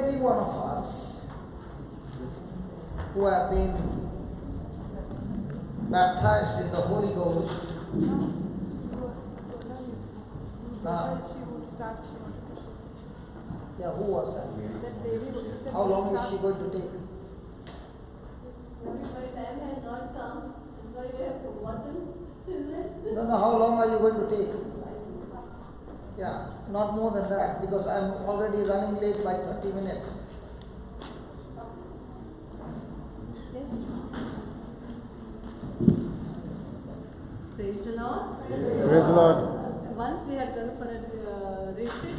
every one of us who have been baptized in the Holy Ghost, yeah, who was that? How long is she going to take? My time has not come. So you have forgotten. No, how long are you going to take? Yeah, not more than that, because I'm already running late by 30 minutes. Praise the Lord. Praise the Lord. Once we had done for a retreat.